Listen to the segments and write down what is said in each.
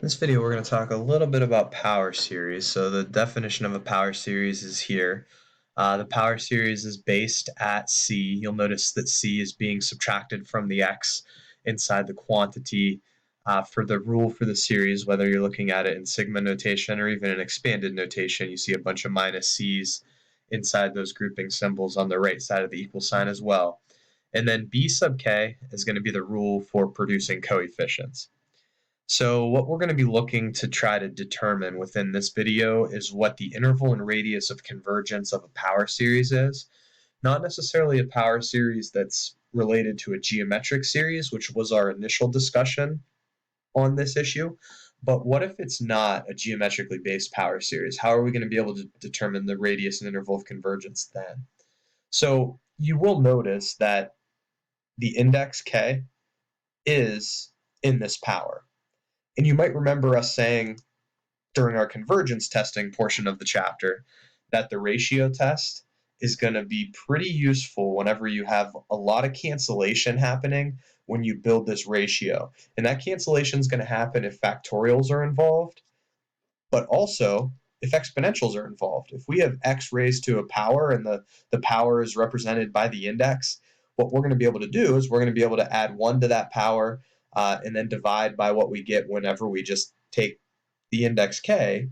In this video, we're going to talk a little bit about power series. So the definition of a power series is here. The power series is based at C. You'll notice that C is being subtracted from the X inside the quantity for the rule for the series, whether you're looking at it in sigma notation or even in expanded notation. You see a bunch of minus C's inside those grouping symbols on the right side of the equal sign as well. And then B sub K is going to be the rule for producing coefficients. So what we're going to be looking to try to determine within this video is what the interval and radius of convergence of a power series is. Not necessarily a power series that's related to a geometric series, which was our initial discussion on this issue, but what if it's not a geometrically based power series? How are we going to be able to determine the radius and interval of convergence then? So you will notice that the index k is in this power. And you might remember us saying during our convergence testing portion of the chapter that the ratio test is going to be pretty useful whenever you have a lot of cancellation happening when you build this ratio. And that cancellation is going to happen if factorials are involved, but also if exponentials are involved. If we have x raised to a power and the power is represented by the index, what we're going to be able to do is we're going to be able to add 1 to that power and then divide by what we get whenever we just take the index k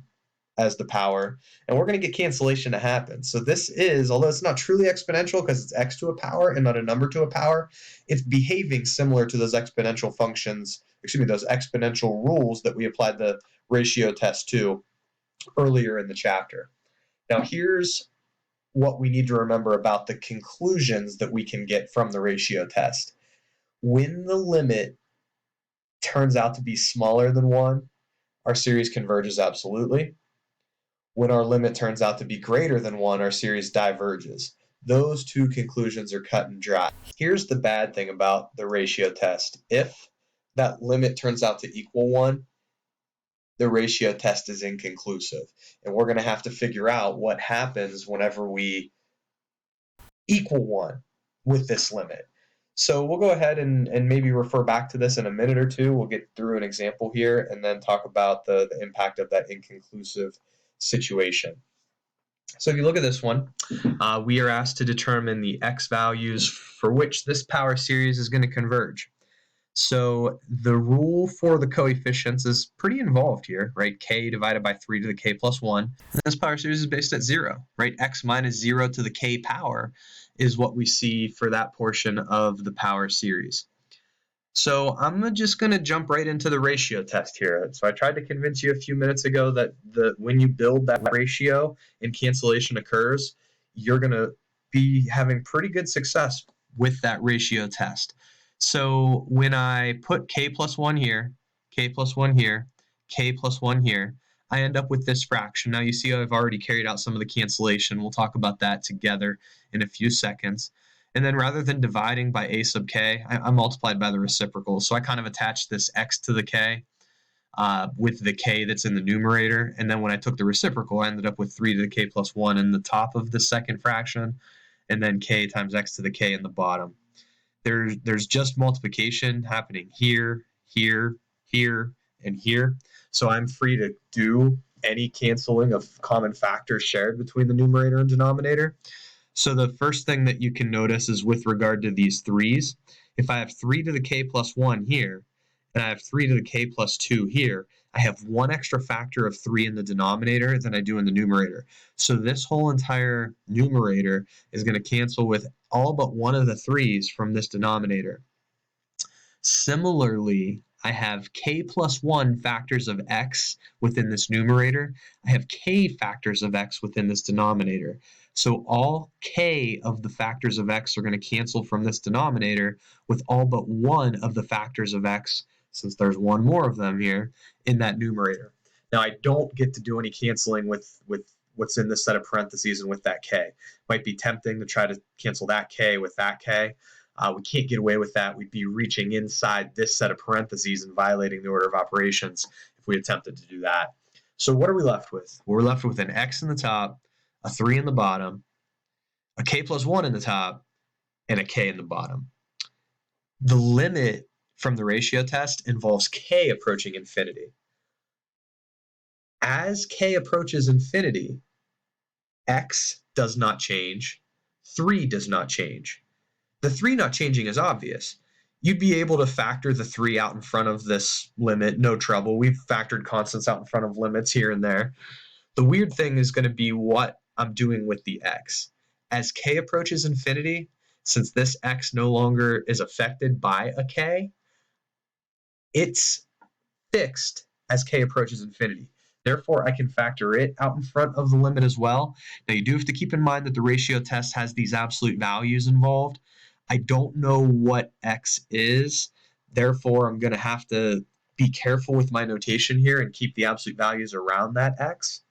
as the power, and we're going to get cancellation to happen. So this is, although it's not truly exponential because it's x to a power and not a number to a power, it's behaving similar to those exponential functions, those exponential rules that we applied the ratio test to earlier in the chapter. Now here's what we need to remember about the conclusions that we can get from the ratio test. When the limit turns out to be smaller than 1, our series converges absolutely. When our limit turns out to be greater than 1, our series diverges. Those two conclusions are cut and dry. Here's the bad thing about the ratio test. If that limit turns out to equal 1, the ratio test is inconclusive. And we're going to have to figure out what happens whenever we equal 1 with this limit. So we'll go ahead and maybe refer back to this in a minute or two. We'll get through an example here and then talk about the impact of that inconclusive situation. So if you look at this one, we are asked to determine the x values for which this power series is going to converge. So the rule for the coefficients is pretty involved here, right? K divided by 3 to the k plus 1. And this power series is based at 0, right? X minus 0 to the k power is what we see for that portion of the power series. So I'm just going to jump right into the ratio test here. So I tried to convince you a few minutes ago that when you build that ratio and cancellation occurs, you're going to be having pretty good success with that ratio test. So when I put k plus 1 here, k plus 1 here, k plus 1 here, I end up with this fraction. Now you see I've already carried out some of the cancellation. We'll talk about that together in a few seconds. And then rather than dividing by a sub k, I multiplied by the reciprocal. So I kind of attached this x to the k with the k that's in the numerator. And then when I took the reciprocal, I ended up with 3 to the k plus 1 in the top of the second fraction, and then k times x to the k in the bottom. There's just multiplication happening here, here, here, and here. So I'm free to do any canceling of common factors shared between the numerator and denominator. So the first thing that you can notice is with regard to these 3's, if I have 3 to the k plus 1 here, and I have 3 to the k plus 2 here, I have one extra factor of 3 in the denominator than I do in the numerator. So this whole entire numerator is going to cancel with all but one of the 3's from this denominator. Similarly, I have k plus 1 factors of x within this numerator. I have k factors of x within this denominator. So all k of the factors of x are going to cancel from this denominator with all but one of the factors of x, since there's one more of them here, in that numerator. Now I don't get to do any canceling with what's in this set of parentheses and with that k. Might be tempting to try to cancel that k with that k. We can't get away with that. We'd be reaching inside this set of parentheses and violating the order of operations if we attempted to do that. So what are we left with? We're left with an x in the top, a 3 in the bottom, a k plus 1 in the top, and a k in the bottom. The limit from the ratio test involves k approaching infinity. As k approaches infinity, x does not change, 3 does not change. The 3 not changing is obvious. You'd be able to factor the 3 out in front of this limit, no trouble. We've factored constants out in front of limits here and there. The weird thing is going to be what I'm doing with the x. As k approaches infinity, since this x no longer is affected by a k, it's fixed as k approaches infinity. Therefore, I can factor it out in front of the limit as well. Now, you do have to keep in mind that the ratio test has these absolute values involved. I don't know what x is. Therefore, I'm going to have to be careful with my notation here and keep the absolute values around that x.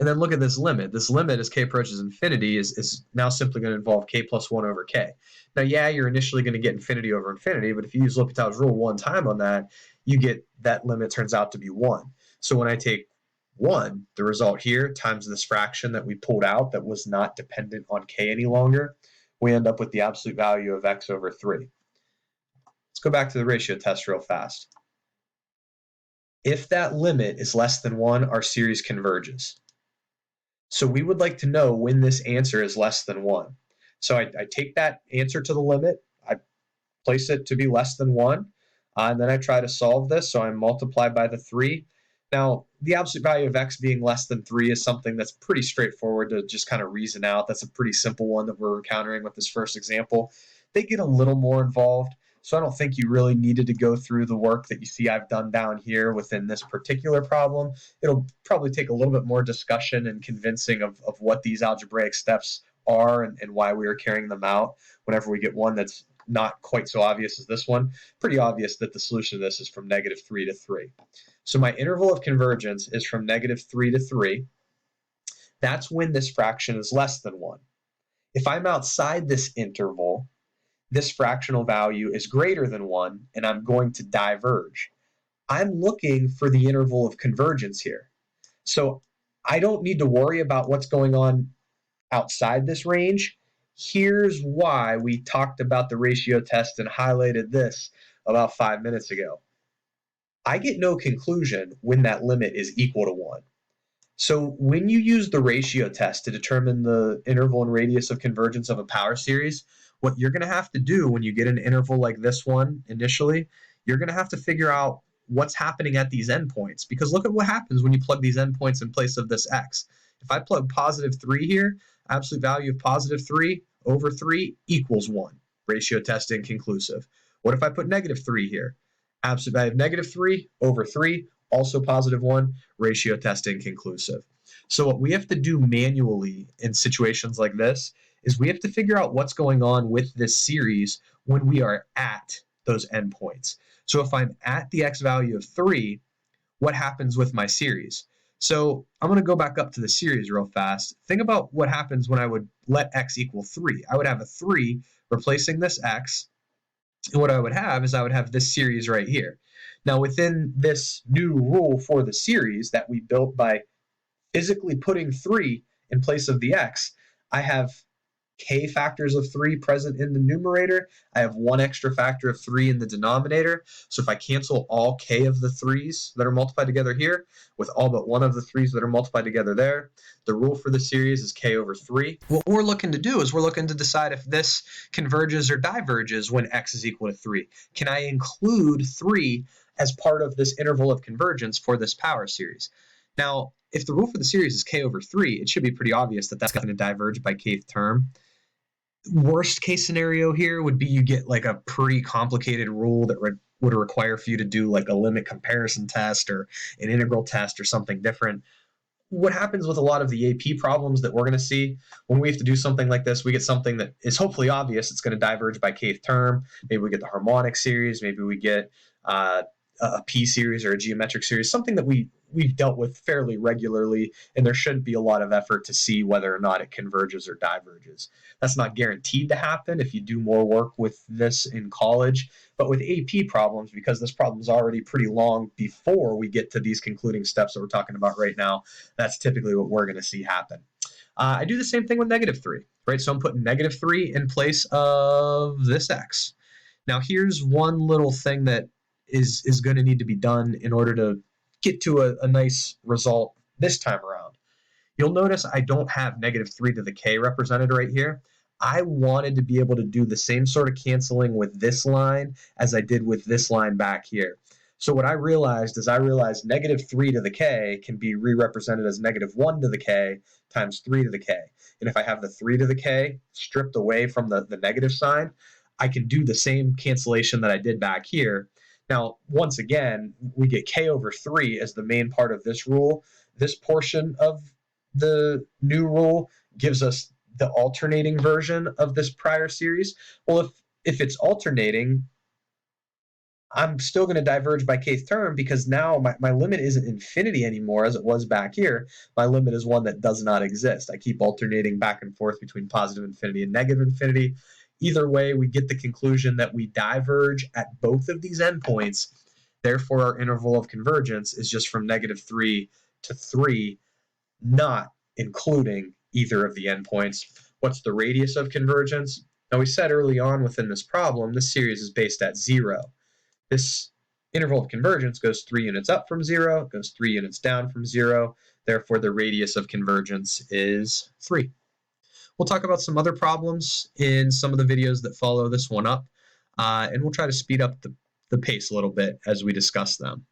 And then look at this limit. This limit, as k approaches infinity, is now simply going to involve k plus 1 over k. Now, yeah, you're initially going to get infinity over infinity, but if you use L'Hopital's rule one time on that, you get that limit turns out to be 1. So when I take 1, the result here, times this fraction that we pulled out that was not dependent on k any longer, we end up with the absolute value of x over 3. Let's go back to the ratio test real fast. If that limit is less than 1, our series converges. So we would like to know when this answer is less than 1. So I take that answer to the limit, I place it to be less than 1, and then I try to solve this, so I multiply by the 3. Now, the absolute value of x being less than 3 is something that's pretty straightforward to just kind of reason out. That's a pretty simple one that we're encountering with this first example. They get a little more involved, so I don't think you really needed to go through the work that you see I've done down here within this particular problem. It'll probably take a little bit more discussion and convincing of what these algebraic steps are and why we are carrying them out whenever we get one that's not quite so obvious as this one. Pretty obvious that the solution to this is from -3 to 3. So my interval of convergence is from -3 to 3. That's when this fraction is less than 1. If I'm outside this interval, this fractional value is greater than 1, and I'm going to diverge. I'm looking for the interval of convergence here. So I don't need to worry about what's going on outside this range. Here's why we talked about the ratio test and highlighted this about 5 minutes ago. I get no conclusion when that limit is equal to 1. So when you use the ratio test to determine the interval and radius of convergence of a power series, what you're going to have to do when you get an interval like this one initially, you're going to have to figure out what's happening at these endpoints. Because look at what happens when you plug these endpoints in place of this x. If I plug +3 here, absolute value of +3 over 3 equals 1. Ratio test inconclusive. What if I put -3 here? Absolute value of -3 over 3, also +1, ratio test inconclusive. So what we have to do manually in situations like this is we have to figure out what's going on with this series when we are at those endpoints. So if I'm at the x value of 3, what happens with my series? So I'm going to go back up to the series real fast. Think about what happens when I would let x equal 3. I would have a 3 replacing this x, and what I would have is I would have this series right here. Now, within this new rule for the series that we built by physically putting 3 in place of the x, I have k factors of 3 present in the numerator. I have one extra factor of 3 in the denominator. So if I cancel all k of the 3's that are multiplied together here with all but one of the 3's that are multiplied together there, the rule for the series is k over 3. What we're looking to do is we're looking to decide if this converges or diverges when x is equal to 3. Can I include 3 as part of this interval of convergence for this power series? Now, if the rule for the series is k over 3, it should be pretty obvious that that's going to diverge by kth term. Worst case scenario here would be you get like a pretty complicated rule that would require for you to do like a limit comparison test or an integral test or something different. What happens with a lot of the AP problems that we're going to see when we have to do something like this, we get something that is hopefully obvious. It's going to diverge by kth term. Maybe we get the harmonic series. Maybe we get a p series or a geometric series, something that we've dealt with fairly regularly, and there shouldn't be a lot of effort to see whether or not it converges or diverges. That's not guaranteed to happen if you do more work with this in college, but with AP problems, because this problem is already pretty long before we get to these concluding steps that we're talking about right now, that's typically what we're going to see happen. I do the same thing with -3, right? So I'm putting -3 in place of this x. Now here's one little thing that is going to need to be done in order to get to a nice result this time around. You'll notice I don't have negative 3 to the k represented right here. I wanted to be able to do the same sort of canceling with this line as I did with this line back here. So what I realized negative 3 to the k can be re-represented as negative 1 to the k times 3 to the k. And if I have the 3 to the k stripped away from the negative sign, I can do the same cancellation that I did back here. Now, once again, we get k over 3 as the main part of this rule. This portion of the new rule gives us the alternating version of this prior series. Well, if it's alternating, I'm still going to diverge by kth term because now my limit isn't infinity anymore as it was back here. My limit is one that does not exist. I keep alternating back and forth between positive infinity and negative infinity. Either way, we get the conclusion that we diverge at both of these endpoints. Therefore, our interval of convergence is just from negative 3 to 3, not including either of the endpoints. What's the radius of convergence? Now, we said early on within this problem, this series is based at 0. This interval of convergence goes 3 units up from 0, goes 3 units down from 0. Therefore, the radius of convergence is 3. We'll talk about some other problems in some of the videos that follow this one up, and we'll try to speed up the pace a little bit as we discuss them.